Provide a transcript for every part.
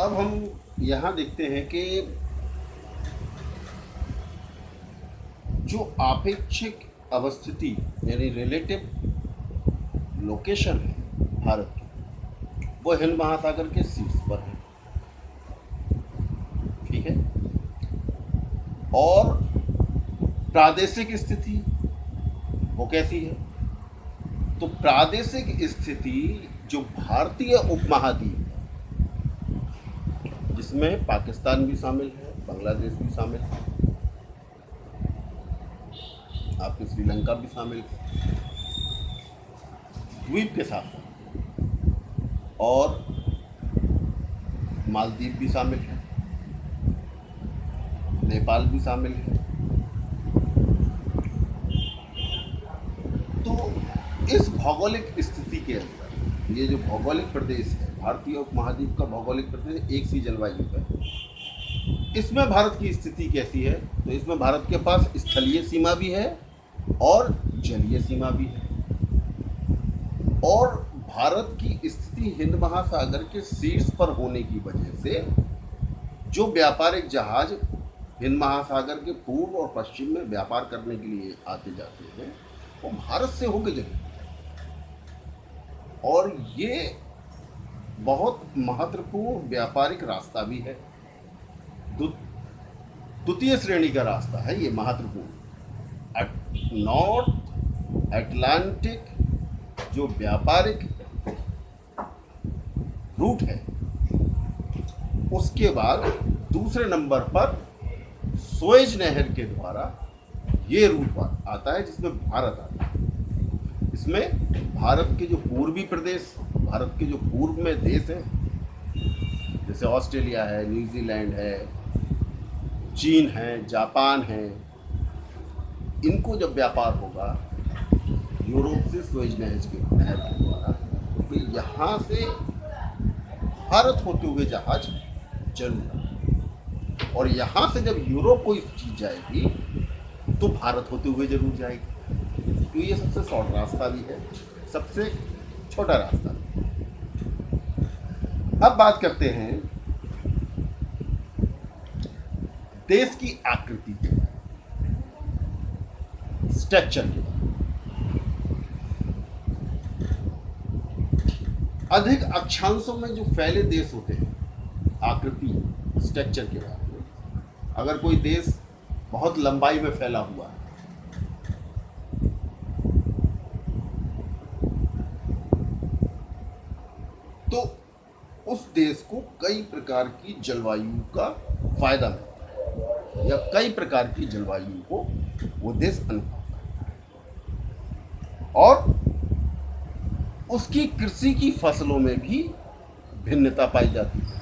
अब हम यहाँ देखते हैं कि जो आपेक्षिक अवस्थिति यानी रिलेटिव लोकेशन है भारत की, वो हिंद महासागर के शीर्ष पर है। ठीक है। और प्रादेशिक स्थिति वो कैसी है? तो प्रादेशिक स्थिति जो भारतीय उपमहाद्वीप, जिसमें पाकिस्तान भी शामिल है, बांग्लादेश भी शामिल है, आपके श्रीलंका भी शामिल है, द्वीप के साथ, और मालदीव भी शामिल है, नेपाल भी शामिल है। तो इस भौगोलिक स्थिति के अंदर ये जो भौगोलिक प्रदेश है, भारतीय उपमहाद्वीप का भौगोलिक प्रदेश एक सी जलवायु है। इसमें भारत की स्थिति कैसी है? तो इसमें भारत के पास स्थलीय सीमा भी है और जलीय सीमा भी है। और भारत की स्थिति हिंद महासागर के शीर्ष पर होने की वजह से जो व्यापारिक जहाज हिंद महासागर के पूर्व और पश्चिम में व्यापार करने के लिए आते जाते हैं, वो भारत से होकर जरूर। और ये बहुत महत्वपूर्ण व्यापारिक रास्ता भी है, द्वितीय श्रेणी का रास्ता है ये, महत्वपूर्ण। नॉर्थ अटलांटिक जो व्यापारिक रूट है, उसके बाद दूसरे नंबर पर सुएज नहर के द्वारा ये रूट आता है, जिसमें भारत आता है। इसमें भारत के जो पूर्वी प्रदेश, भारत के जो पूर्व में देश हैं, जैसे ऑस्ट्रेलिया है, न्यूजीलैंड है, चीन है, जापान है, इनको जब व्यापार होगा यूरोप से सुएज नहर के द्वारा, तो यहाँ से भारत होते हुए जहाज जरूर, और यहाँ से जब यूरोप को चीज जाएगी तो भारत होते हुए जरूर जाएगी। तो ये सबसे शॉर्ट रास्ता भी है, सबसे छोटा रास्ता भी। अब बात करते हैं देश की आकृति के बारे में, स्ट्रक्चर के बारे में। अधिक अक्षांशों में जो फैले देश होते हैं, आकृति स्ट्रक्चर के बारे में, अगर कोई देश बहुत लंबाई में फैला हुआ है, तो उस देश को कई प्रकार की जलवायु का फायदा मिलता है, या कई प्रकार की जलवायु को वो देश अनुभव करता है। और उसकी कृषि की फसलों में भी भिन्नता पाई जाती है।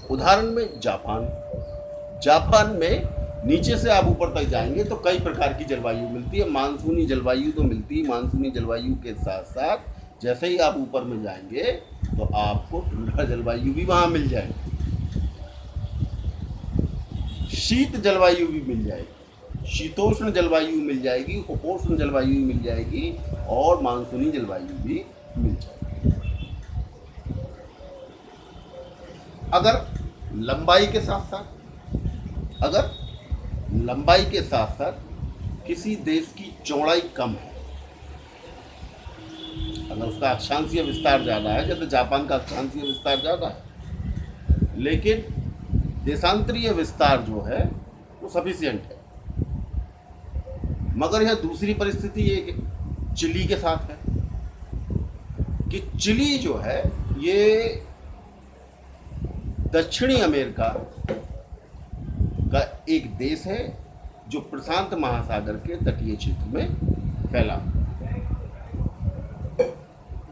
उदाहरण में जापान में नीचे से आप ऊपर तक जाएंगे तो कई प्रकार की जलवायु मिलती है। मानसूनी जलवायु तो मिलती है, मानसूनी जलवायु के साथ साथ जैसे ही आप ऊपर में जाएंगे तो आपको ठंडा जलवायु भी वहां मिल जाएगी, शीत जलवायु भी मिल जाएगी, शीतोष्ण जलवायु मिल जाएगी, उपोष्ण जलवायु मिल जाएगी, और मानसूनी जलवायु भी मिल जाएगी। अगर लंबाई के साथ साथ किसी देश की चौड़ाई कम है, अगर उसका अक्षांशीय विस्तार ज़्यादा है, जैसे जापान का अक्षांशीय विस्तार ज़्यादा है, लेकिन देशांतरीय विस्तार जो है वो सफिशिएंट है। मगर यह दूसरी परिस्थिति ये चिली के साथ है कि चिली जो है ये दक्षिणी अमेरिका का एक देश है जो प्रशांत महासागर के तटीय क्षेत्र में फैला।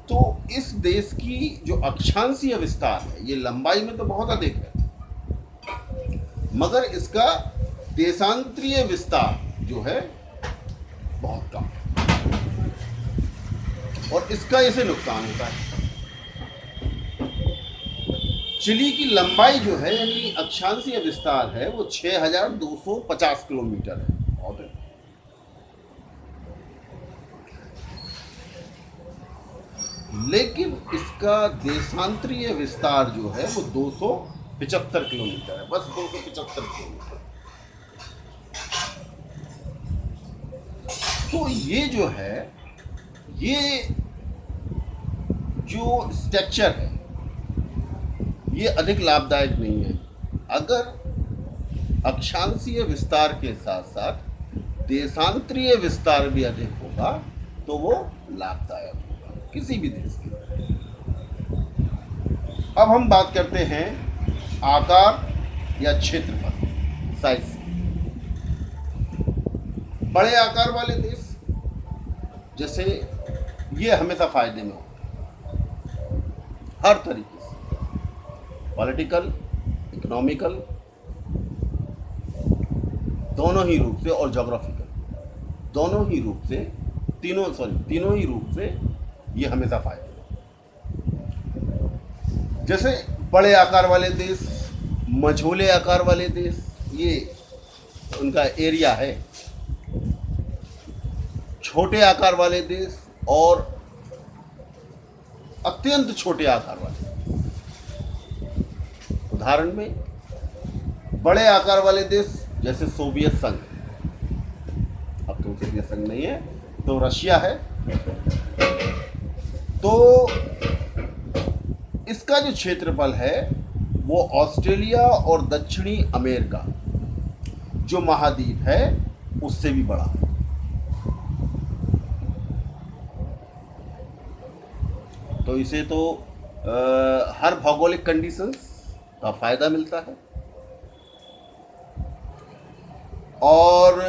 तो इस देश की जो अक्षांशीय विस्तार है ये लंबाई में तो बहुत अधिक है, मगर इसका देशांतरीय विस्तार जो है बहुत कम है, और इसका इसे नुकसान होता है। चिली की लंबाई जो है यानी अक्षांशीय विस्तार है वो 6250 किलोमीटर है, बहुत है। लेकिन इसका देशांतरीय विस्तार जो है वो 275 किलोमीटर है, बस 275 किलोमीटर। तो ये जो है, ये जो स्ट्रक्चर है ये अधिक लाभदायक नहीं है। अगर अक्षांशीय विस्तार के साथ साथ देशांतरीय विस्तार भी अधिक होगा तो वो लाभदायक होगा किसी भी देश के लिए। अब हम बात करते हैं आकार या क्षेत्रफल, साइज। बड़े आकार वाले देश जैसे ये हमेशा फायदे में होते हैं हर तरीके से, पॉलिटिकल, इकोनॉमिकल, दोनों ही रूप से, और जोग्राफिकल, दोनों ही रूप से, तीनों ही रूप से ये हमेशा फायदे में। जैसे बड़े आकार वाले देश, मझोले आकार वाले देश, ये उनका एरिया है। छोटे आकार वाले देश और अत्यंत छोटे आकार वाले, उदाहरण में बड़े आकार वाले देश जैसे सोवियत संघ, अब तो सोवियत संघ नहीं है तो रशिया है। तो इसका जो क्षेत्रफल है वो ऑस्ट्रेलिया और दक्षिणी अमेरिका जो महाद्वीप है उससे भी बड़ा है। तो इसे तो हर भौगोलिक कंडीशंस का फायदा मिलता है और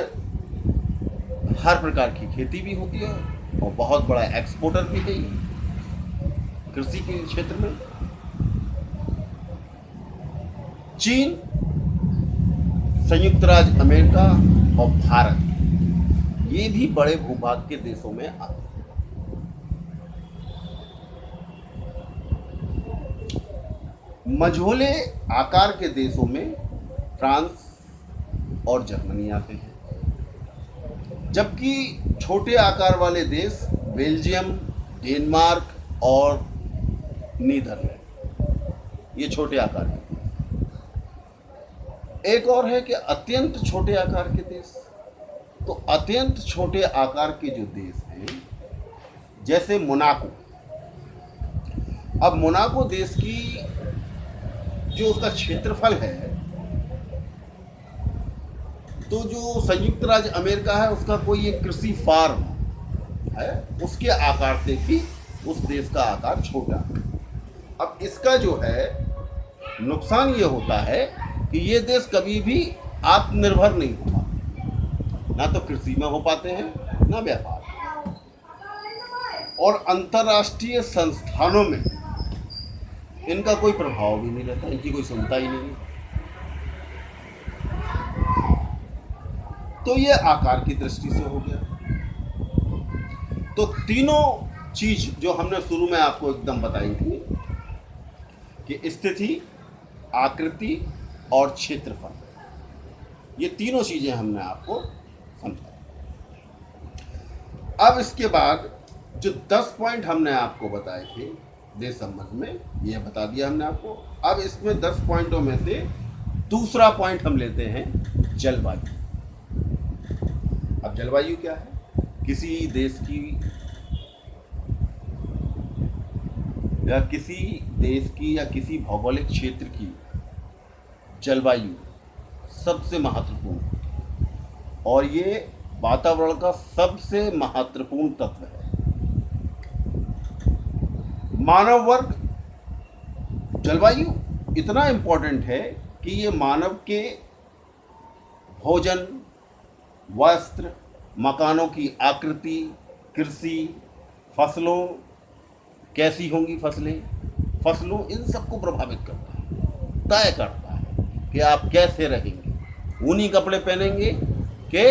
हर प्रकार की खेती भी होती है और बहुत बड़ा एक्सपोर्टर भी है कृषि के क्षेत्र में। चीन, संयुक्त राज्य अमेरिका और भारत ये भी बड़े भूभाग के देशों में आते हैं। मझोले आकार के देशों में फ्रांस और जर्मनी आते हैं, जबकि छोटे आकार वाले देश बेल्जियम, डेनमार्क और नीदरलैंड ये छोटे आकार के। एक और है कि अत्यंत छोटे आकार के देश। तो अत्यंत छोटे आकार के जो देश हैं जैसे मोनाको। अब मोनाको देश की जो उसका क्षेत्रफल है, तो जो संयुक्त राज्य अमेरिका है उसका कोई एक कृषि फार्म है, उसके आकार से भी उस देश का आकार छोटा। अब इसका जो है नुकसान ये होता है कि ये देश कभी भी आत्मनिर्भर नहीं हो पाते, ना तो कृषि में हो पाते हैं ना व्यापार, और अंतर्राष्ट्रीय संस्थानों में इनका कोई प्रभाव भी नहीं रहता, इनकी कोई सुनता ही नहीं। तो ये आकार की दृष्टि से हो गया। तो तीनों चीज जो हमने शुरू में आपको एकदम बताई थी कि स्थिति, आकृति और क्षेत्रफल, ये तीनों चीजें हमने आपको समझाई। अब इसके बाद जो 10 पॉइंट हमने आपको बताए थे देश संबंध में, ये बता दिया हमने आपको। अब इसमें 10 पॉइंटों में से दूसरा पॉइंट हम लेते हैं जलवायु। अब जलवायु क्या है? किसी देश की या किसी भौगोलिक क्षेत्र की जलवायु सबसे महत्वपूर्ण है और ये वातावरण का सबसे महत्वपूर्ण तत्व है। मानव वर्ग, जलवायु इतना इम्पोर्टेंट है कि ये मानव के भोजन, वस्त्र, मकानों की आकृति, कृषि, फसलों कैसी होंगी फसलों इन सबको प्रभावित करता है, तय करता है कि आप कैसे रहेंगे। ऊनी कपड़े पहनेंगे कि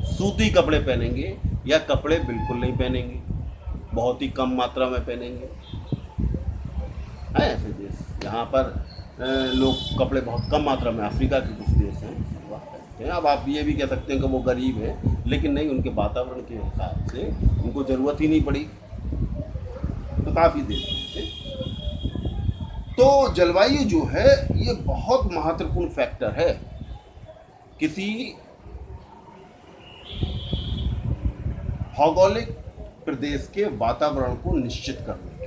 सूती कपड़े पहनेंगे या कपड़े बिल्कुल नहीं पहनेंगे, बहुत ही कम मात्रा में पहनेंगे। है ऐसे देश जहाँ पर लोग कपड़े बहुत कम मात्रा में, अफ्रीका के कुछ देश हैं पहनते हैं। अब आप ये भी कह सकते हैं कि वो गरीब है, लेकिन नहीं, उनके वातावरण के हिसाब से उनको ज़रूरत ही नहीं पड़ी। तो काफ़ी देर से। तो जलवायु जो है ये बहुत महत्वपूर्ण फैक्टर है किसी भौगोलिक प्रदेश के वातावरण को निश्चित करने के।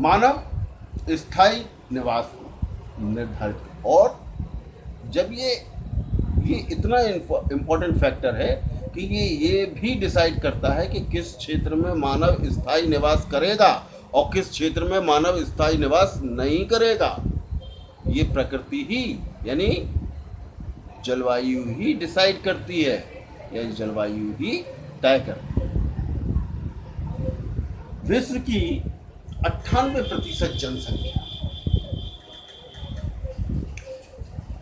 मानव स्थायी निवास को निर्धारित, और जब ये इतना इम्पोर्टेंट फैक्टर है कि ये भी डिसाइड करता है कि किस क्षेत्र में मानव स्थायी निवास करेगा और किस क्षेत्र में मानव स्थायी निवास नहीं करेगा। ये प्रकृति ही यानी जलवायु ही डिसाइड करती है, या जलवायु ही तय करती है। विश्व की 98% जनसंख्या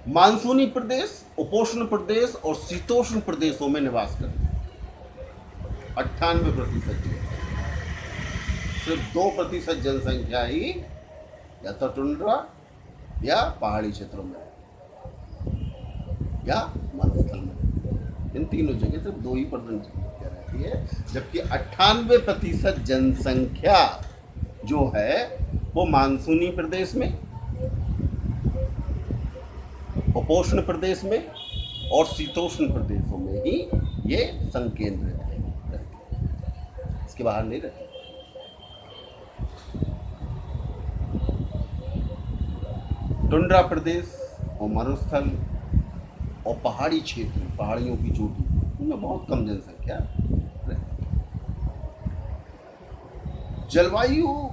मानसूनी प्रदेश, उपोष्ण प्रदेश और शीतोष्ण प्रदेशों में निवास करती है। 98%। सिर्फ 2% जनसंख्या ही या तो टुंड्रा या पहाड़ी क्षेत्रों में या मरुस्थल में, इन तीनों जगह सिर्फ 2% जनसंख्या रहती है, जबकि 98% जनसंख्या जो है वो मानसूनी प्रदेश में, उपोष्ण प्रदेश में और शीतोष्ण प्रदेशों में ही ये संकेंद्रित है, इसके बाहर नहीं रहती। टुंड्रा प्रदेश और मरुस्थल और पहाड़ी क्षेत्र, पहाड़ियों की चोटी, उनमें बहुत कम जनसंख्या रहती है। जलवायु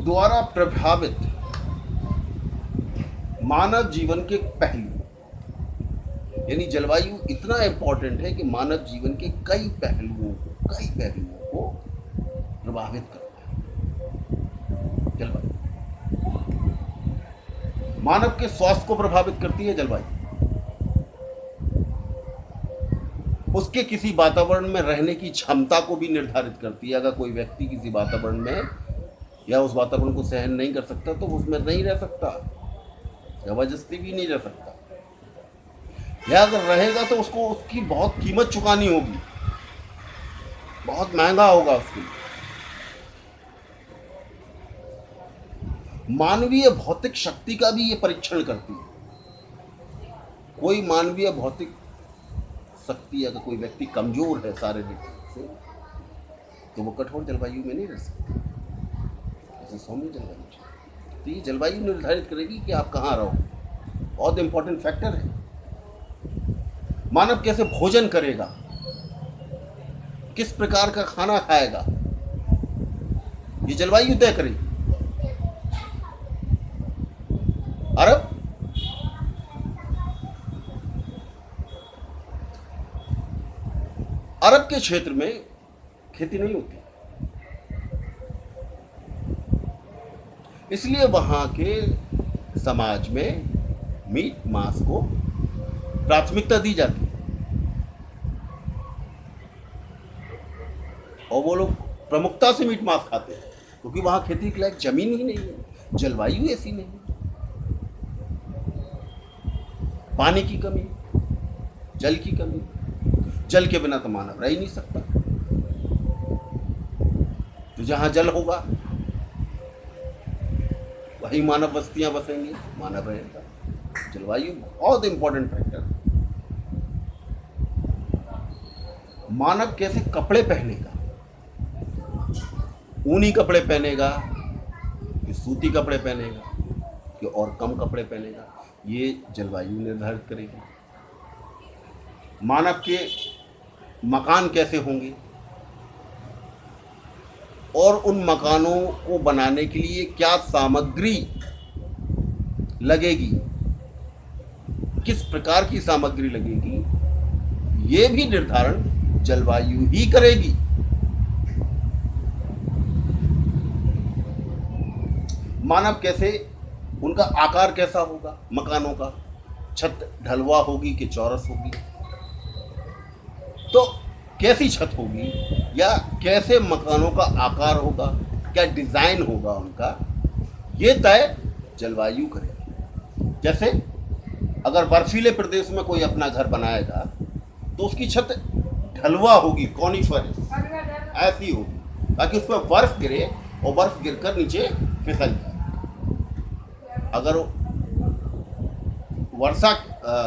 द्वारा प्रभावित मानव जीवन के पहलू, यानी जलवायु इतना इंपॉर्टेंट है कि मानव जीवन के कई पहलुओं को प्रभावित करता है। जलवायु मानव के स्वास्थ्य को प्रभावित करती है। जलवायु उसके किसी वातावरण में रहने की क्षमता को भी निर्धारित करती है। अगर कोई व्यक्ति किसी वातावरण में या उस वातावरण को सहन नहीं कर सकता तो उसमें नहीं रह सकता, जबरदस्ती भी नहीं रह सकता, या अगर रहेगा तो उसको उसकी बहुत कीमत चुकानी होगी, बहुत महंगा होगा उसके लिए। मानवीय भौतिक शक्ति का भी ये परीक्षण करती है। कोई मानवीय भौतिक शक्ति, अगर कोई व्यक्ति कमजोर है शारीरिक से, तो वो कठोर जलवायु में नहीं रह सकता, सौम्य जलवायु। तो ये जलवायु निर्धारित करेगी कि आप कहाँ रहो, बहुत इंपॉर्टेंट फैक्टर है। मानव कैसे भोजन करेगा, किस प्रकार का खाना खाएगा, ये जलवायु तय करेगी। अरब के क्षेत्र में खेती नहीं होती, इसलिए वहां के समाज में मीट मांस को प्राथमिकता दी जाती है, और वो लोग प्रमुखता से मीट मांस खाते हैं, क्योंकि वहां खेती के लायक जमीन ही नहीं है, जलवायु ऐसी नहीं है, पानी की कमी, जल की कमी। जल के बिना तो मानव रह ही नहीं सकता, तो जहां जल होगा वही मानव बस्तियां बसेंगी, मानव रहेगा। जलवायु बहुत इंपॉर्टेंट फैक्टर है। मानव कैसे कपड़े पहनेगा, ऊनी कपड़े पहनेगा कि सूती कपड़े पहनेगा कि और कम कपड़े पहनेगा, ये जलवायु निर्धारित करेगी। मानव के मकान कैसे होंगे और उन मकानों को बनाने के लिए क्या सामग्री लगेगी, किस प्रकार की सामग्री लगेगी, ये भी निर्धारण जलवायु ही करेगी। मानव कैसे, उनका आकार कैसा होगा मकानों का, छत ढलवा होगी कि चौरस होगी, तो कैसी छत होगी या कैसे मकानों का आकार होगा, क्या डिज़ाइन होगा उनका, ये तय जलवायु करेगी। जैसे अगर बर्फीले प्रदेश में कोई अपना घर बनाएगा तो उसकी छत ढलवा होगी, कॉनिफरस ऐसी होगी, ताकि उस पर बर्फ गिरे और बर्फ गिरकर नीचे फिसल जाए। अगर वर्षा